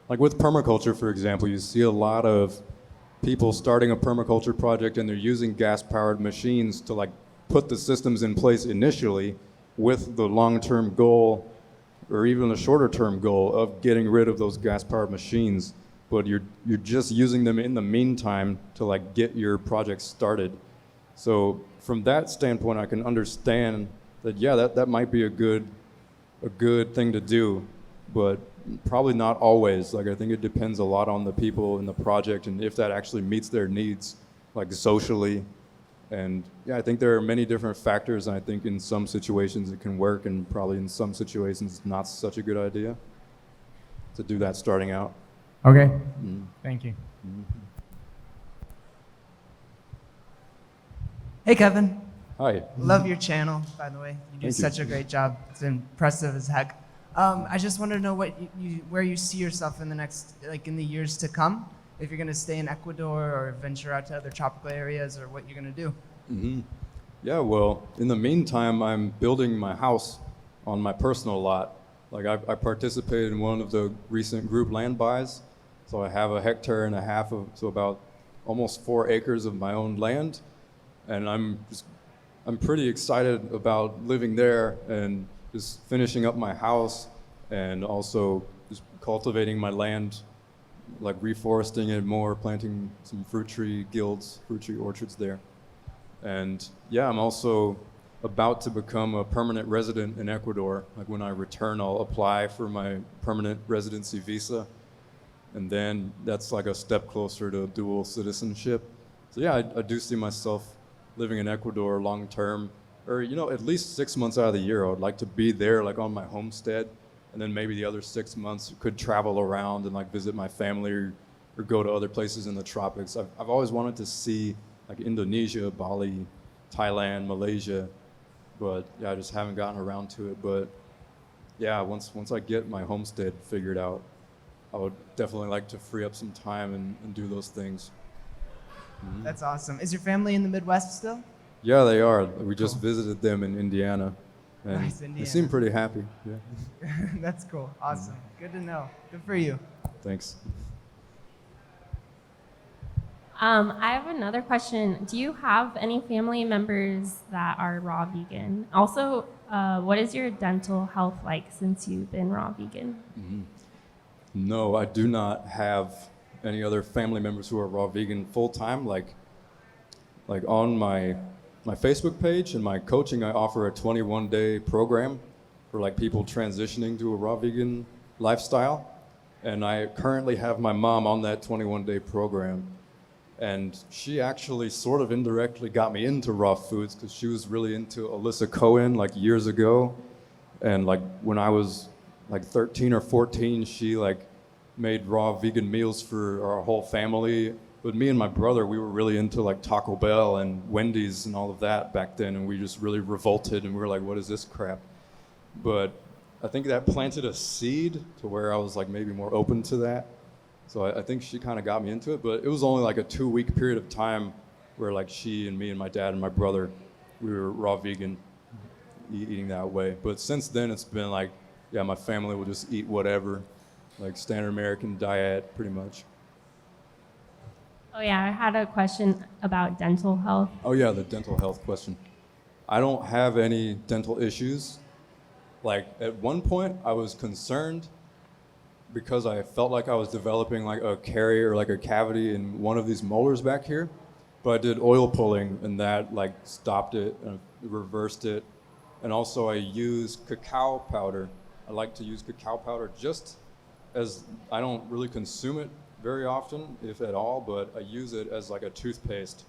like with permaculture, for example, you see a lot of people starting a permaculture project and they're using gas-powered machines to like put the systems in place initially with the long-term goal or even a shorter-term goal of getting rid of those gas-powered machines, but you're just using them in the meantime to like get your project started. So from that standpoint, I can understand that, yeah, that might be a good thing to do, but probably not always. Like, I think it depends a lot on the people in the project and if that actually meets their needs, like socially. And yeah, I think there are many different factors, and I think in some situations it can work, and probably in some situations it's not such a good idea to do that starting out. Okay. Thank you. Hey, Kevin. Hi. Love your channel, by the way. You do Thank you. such a great job. It's impressive as heck. I just wanted to know what where you see yourself in the next, like in the years to come. If you're going to stay in Ecuador or venture out to other tropical areas, or what you're going to do. Yeah, well, in the meantime, I'm building my house on my personal lot. Like, I participated in one of the recent group land buys, so I have 1.5 hectares so about almost 4 acres of my own land, and I'm pretty excited about living there and just finishing up my house, and also just cultivating my land, like reforesting it more, planting some fruit tree orchards there. And yeah, I'm also about to become a permanent resident in Ecuador. Like, when I return, I'll apply for my permanent residency visa, and then that's like a step closer to dual citizenship. So yeah, I do see myself living in Ecuador long term, or at least 6 months out of the year. I would like to be there, like on my homestead, and then maybe the other 6 months could travel around and like visit my family or go to other places in the tropics. I've always wanted to see like Indonesia, Bali, Thailand, Malaysia, but yeah, I just haven't gotten around to it. But yeah, once I get my homestead figured out, I would definitely like to free up some time and do those things. That's awesome. Is your family in the Midwest still? Yeah, they are. We just visited them in Indiana, and Nice, they Indiana. seem pretty happy. Yeah, That's cool. Awesome. Good to know. Good for you. thanks. I have another question. Do you have any family members that are raw vegan? Also, what is your dental health like since you've been raw vegan? No, I do not have any other family members who are raw vegan full time. Like on my Facebook page and my coaching, I offer a 21-day program for like people transitioning to a raw vegan lifestyle. And I currently have my mom on that 21-day program. And she actually sort of indirectly got me into raw foods because she was really into Alyssa Cohen like years ago. And like when I was like 13 or 14, she like made raw vegan meals for our whole family. But me and my brother, we were really into like Taco Bell and Wendy's and all of that back then. And we just really revolted and we were like, what is this crap? But I think that planted a seed to where I was like maybe more open to that. So I think she kind of got me into it, but it was only like a 2-week period of time where like she and me and my dad and my brother, we were raw vegan, eating that way. But since then it's been like, yeah, my family will just eat whatever, like standard American diet pretty much. Oh yeah, I had a question about dental health. Oh yeah, the dental health question. I don't have any dental issues. Like at one point I was concerned because I felt like I was developing like a carie or like a cavity in one of these molars back here, but I did oil pulling and that like stopped it and reversed it. And also I use cacao powder. I like to use cacao powder just as I don't really consume it very often, if at all, but I use it as like a toothpaste.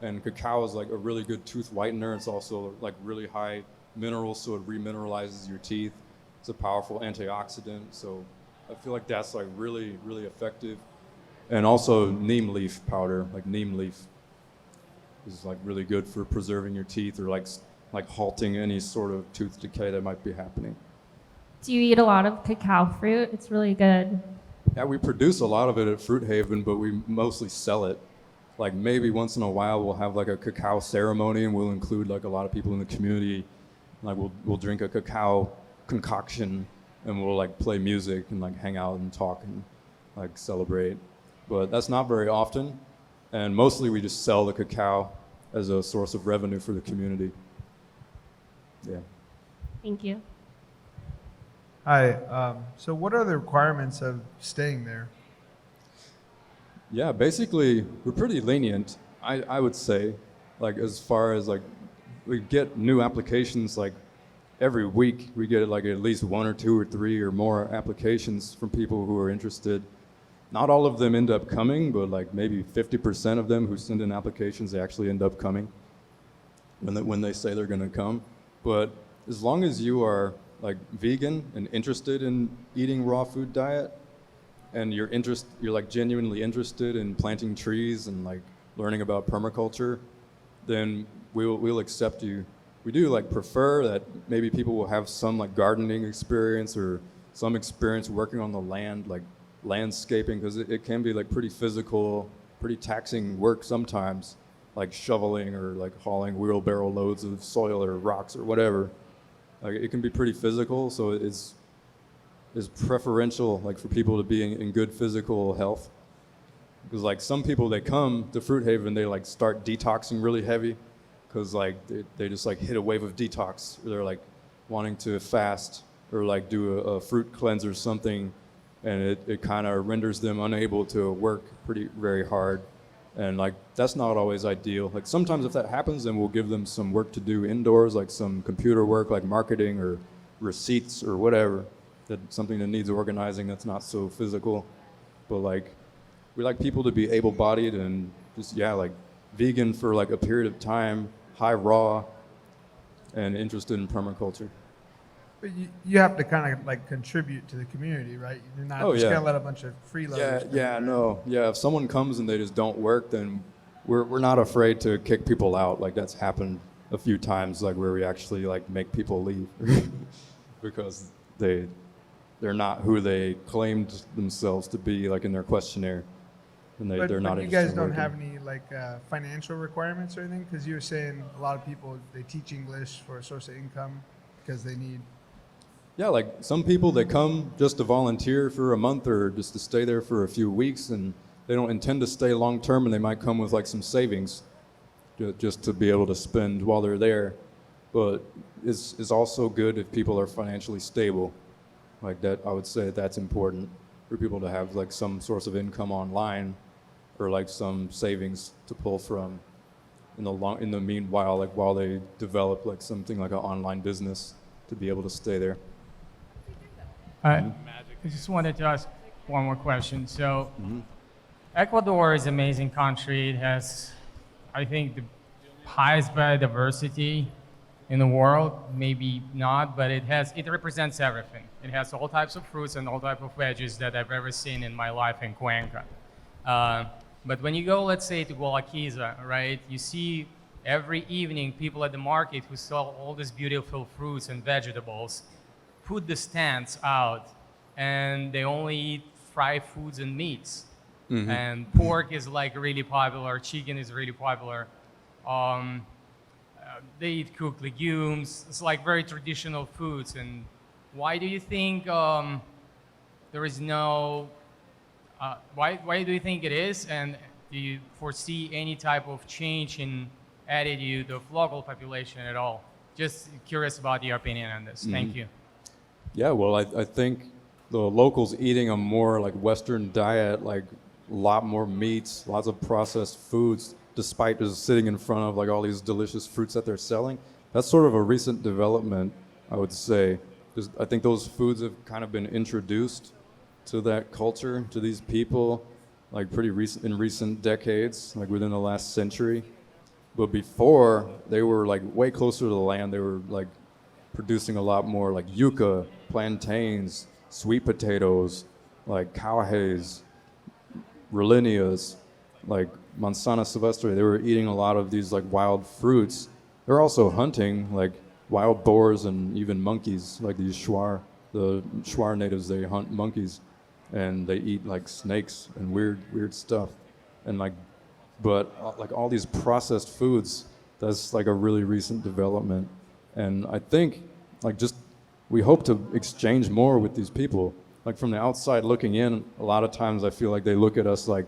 And cacao is like a really good tooth whitener. It's also like really high minerals, so it remineralizes your teeth. It's a powerful antioxidant, so I feel like that's like really, really effective. And also neem leaf powder, like neem leaf is like really good for preserving your teeth or like halting any sort of tooth decay that might be happening. Do you eat a lot of cacao fruit? It's really good. Yeah, we produce a lot of it at Fruit Haven, but we mostly sell it. Like maybe once in a while we'll have like a cacao ceremony and we'll include like a lot of people in the community. Like we'll drink a cacao concoction and we'll like play music and like hang out and talk and like celebrate. But that's not very often. And mostly we just sell the cacao as a source of revenue for the community. Yeah. Thank you. Hi. So what are the requirements of staying there? Yeah, basically, we're pretty lenient, I would say, like as far as like, we get new applications like every week. We get like at least 1 or 2 or 3 or more applications from people who are interested. Not all of them end up coming, but like maybe 50% of them who send in applications, they actually end up coming when they say they're gonna come. But as long as you are like vegan and interested in eating raw food diet, and you're like genuinely interested in planting trees and like learning about permaculture, then we'll accept you. We do like prefer that maybe people will have some like gardening experience or some experience working on the land, like landscaping, because it can be like pretty physical, pretty taxing work sometimes, like shoveling or like hauling wheelbarrow loads of soil or rocks or whatever. Like it can be pretty physical, so it's preferential like for people to be in good physical health. Because like some people, they come to Fruit Haven, they like start detoxing really heavy, because like they just like hit a wave of detox, or they're like wanting to fast or like do a fruit cleanse or something, and it kind of renders them unable to work very hard. And like that's not always ideal. Like sometimes if that happens, then we'll give them some work to do indoors, like some computer work, like marketing or receipts or whatever, something that needs organizing that's not so physical. But like we like people to be able-bodied and just like vegan for like a period of time, high raw, and interested in permaculture. But you have to kind of like contribute to the community, right? You're not just gonna let a bunch of freeloaders. If someone comes and they just don't work, then we're not afraid to kick people out. Like that's happened a few times, like where we actually like make people leave because they're not who they claimed themselves to be, like in their questionnaire, and they're not. But you guys don't have any like financial requirements or anything, because you were saying a lot of people, they teach English for a source of income because they need. Yeah, like some people, they come just to volunteer for a month or just to stay there for a few weeks, and they don't intend to stay long term, and they might come with like some savings just to be able to spend while they're there. But it's also good if people are financially stable. Like that, I would say that's important for people to have like some source of income online, or like some savings to pull from in the meanwhile, like while they develop like something like an online business to be able to stay there. I just wanted to ask one more question. So, Ecuador is an amazing country. It has, I think, the highest biodiversity in the world. Maybe not, but it represents everything. It has all types of fruits and all types of veggies that I've ever seen in my life in Cuenca. But when you go, let's say, to Gualaquiza, right, you see every evening people at the market who sell all these beautiful fruits and vegetables put the stands out, and they only eat fried foods and meats. And pork is like really popular, chicken is really popular. They eat cooked legumes. It's like very traditional foods. And why do you think there is no, why do you think it is? And do you foresee any type of change in attitude of local population at all? Just curious about your opinion on this. Thank you. Yeah, well, I think the locals eating a more like Western diet, like a lot more meats, lots of processed foods, despite just sitting in front of like all these delicious fruits that they're selling. That's sort of a recent development, I would say. Just, I think those foods have kind of been introduced to that culture, to these people, like in recent decades, like within the last century. But before, they were like way closer to the land. They were like producing a lot more like yucca, plantains, sweet potatoes, like cowhays, rolinias, like manzana silvestre. They were eating a lot of these like wild fruits. They're also hunting like wild boars and even monkeys, like these Shuar. The Shuar natives, they hunt monkeys, and they eat like snakes and weird stuff. And like, but like all these processed foods, that's like a really recent development. And I think like just we hope to exchange more with these people. Like from the outside looking in, a lot of times I feel like they look at us like,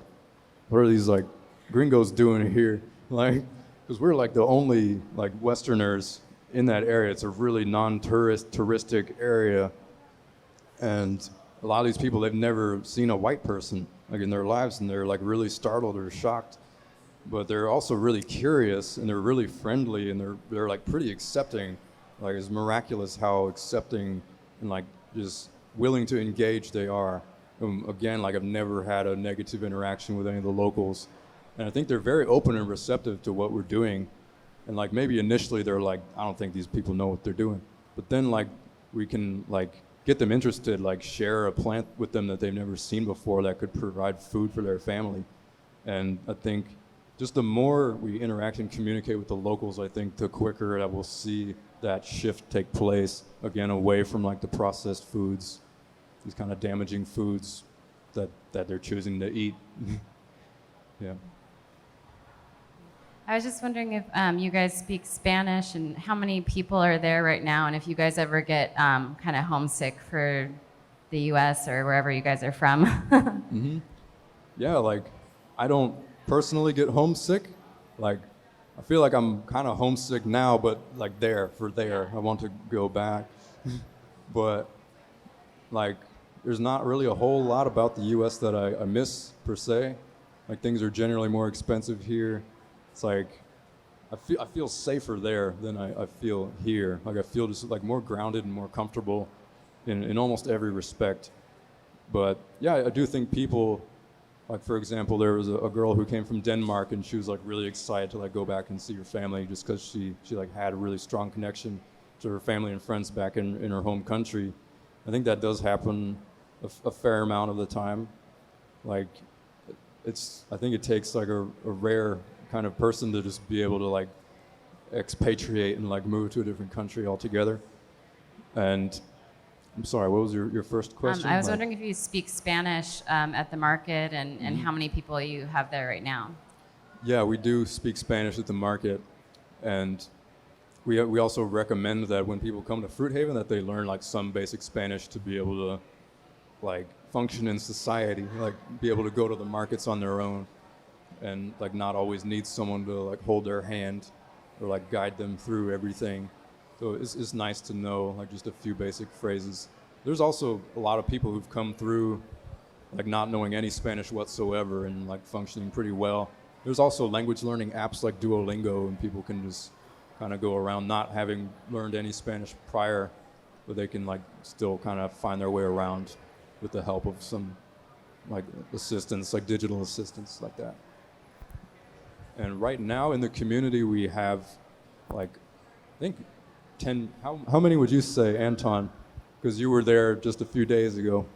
what are these like gringos doing here? Like, because we're like the only like Westerners in that area. It's a really touristic area, and a lot of these people, they've never seen a white person like in their lives, and they're like really startled or shocked. But they're also really curious, and they're really friendly, and they're like pretty accepting. Like, it's miraculous how accepting and like just willing to engage they are. Again, like, I've never had a negative interaction with any of the locals, and I think they're very open and receptive to what we're doing. And like, maybe initially they're like, I don't think these people know what they're doing, but then like we can like get them interested, like share a plant with them that they've never seen before that could provide food for their family. And I think just the more we interact and communicate with the locals, I think the quicker that we'll see that shift take place, again, away from like the processed foods, these kind of damaging foods that they're choosing to eat. Yeah. I was just wondering if you guys speak Spanish and how many people are there right now, and if you guys ever get kind of homesick for the U.S. or wherever you guys are from. Mm-hmm. Yeah, like, I don't personally get homesick. Like, I feel like I'm kind of homesick now, but like there. I want to go back. But like, there's not really a whole lot about the U.S. that I miss per se. Like, things are generally more expensive here. It's like, I feel safer there than I feel here. Like, I feel just like more grounded and more comfortable in almost every respect. But yeah, I do think people, like, for example, there was a girl who came from Denmark, and she was like really excited to like go back and see her family just because she like had a really strong connection to her family and friends back in her home country. I think that does happen a fair amount of the time. Like, I think it takes like a rare kind of person to just be able to like expatriate and like move to a different country altogether. And I'm sorry, what was your first question? I was wondering if you speak Spanish at the market, and how many people you have there right now. Yeah, we do speak Spanish at the market, and we also recommend that when people come to Fruit Haven that they learn like some basic Spanish to be able to like function in society, like be able to go to the markets on their own, and like not always need someone to like hold their hand or like guide them through everything. So it's nice to know like just a few basic phrases. There's also a lot of people who've come through like not knowing any Spanish whatsoever and like functioning pretty well. There's also language learning apps like Duolingo, and people can just kind of go around not having learned any Spanish prior, but they can like still kind of find their way around with the help of some like assistance, like digital assistance like that. And right now in the community we have like, I think 10, how many would you say, Anton? Because you were there just a few days ago.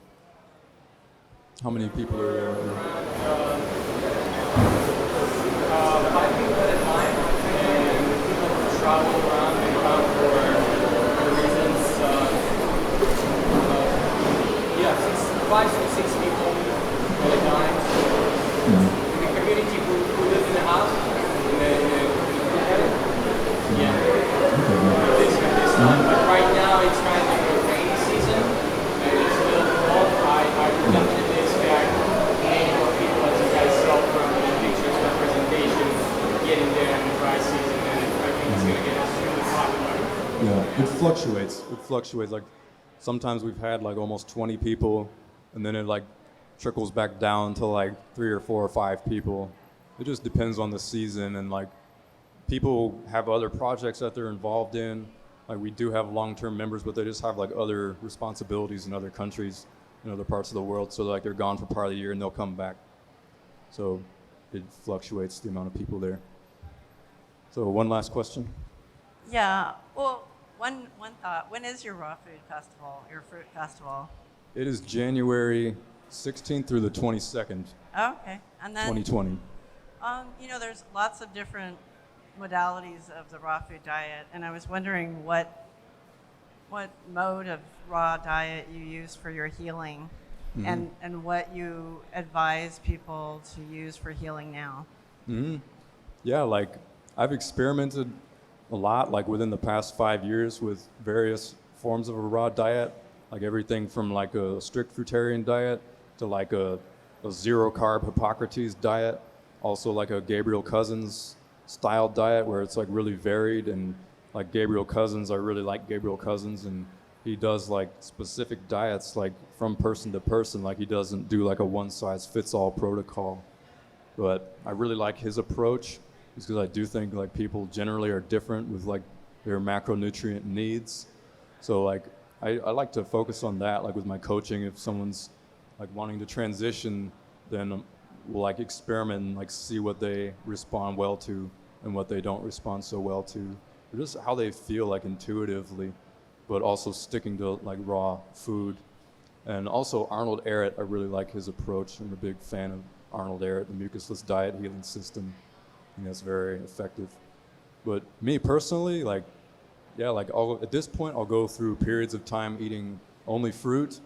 How many people are there? 5 people at a time, and people travel around for reasons. 5 to 6 people at a time. In the community who live in the house, this time. But right now it's kind of like a rainy season, and it's a little cold. I would definitely expect many more people, as you guys saw from the pictures of the presentation, getting there in the dry season, and I think it's going to get extremely popular. Yeah, it fluctuates. Like, sometimes we've had like almost 20 people, and then it like trickles back down to like 3 or 4 or 5 people. It just depends on the season, and like people have other projects that they're involved in. Like, we do have long-term members, but they just have like other responsibilities in other countries, in other parts of the world. So like they're gone for part of the year and they'll come back. So it fluctuates the amount of people there. So one last question. Yeah. Well, one thought. When is your raw food festival, your fruit festival? It is January 16th through the 22nd, Oh, okay. And then 2020. there's lots of different modalities of the raw food diet, and I was wondering what mode of raw diet you use for your healing, and what you advise people to use for healing now. Yeah, like I've experimented a lot, like within the past 5 years, with various forms of a raw diet, like everything from like a strict fruitarian diet to like a zero carb Hippocrates diet, also like a Gabriel Cousens style diet where it's like really varied, and like Gabriel Cousins, I really like Gabriel Cousins, and he does like specific diets like from person to person. Like he doesn't do like a one size fits all protocol. But I really like his approach because I do think like people generally are different with like their macronutrient needs. So like I like to focus on that, like with my coaching. If someone's like wanting to transition, then we'll like experiment and like see what they respond well to and what they don't respond so well to, or just how they feel like intuitively, but also sticking to like raw food. And also Arnold Ehret, I really like his approach. I'm a big fan of Arnold Ehret, the mucusless diet healing system. I think that's very effective. But me personally, like, yeah, like at this point, I'll go through periods of time eating only fruit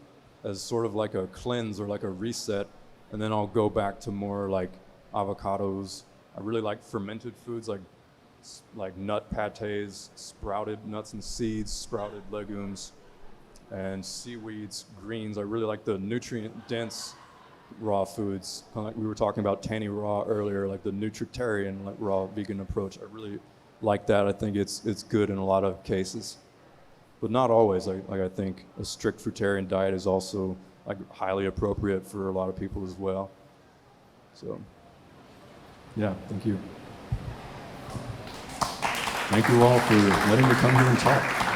as sort of like a cleanse or like a reset, and then I'll go back to more like avocados. I really like fermented foods like nut pates, sprouted nuts and seeds, sprouted legumes, and seaweeds, greens. I really like the nutrient-dense raw foods. Kind of like we were talking about Tanny Raw earlier, like the nutritarian, like raw vegan approach. I really like that. I think it's good in a lot of cases, but not always. Like I think a strict fruitarian diet is also like highly appropriate for a lot of people as well. So, yeah, thank you. Thank you all for letting me come here and talk.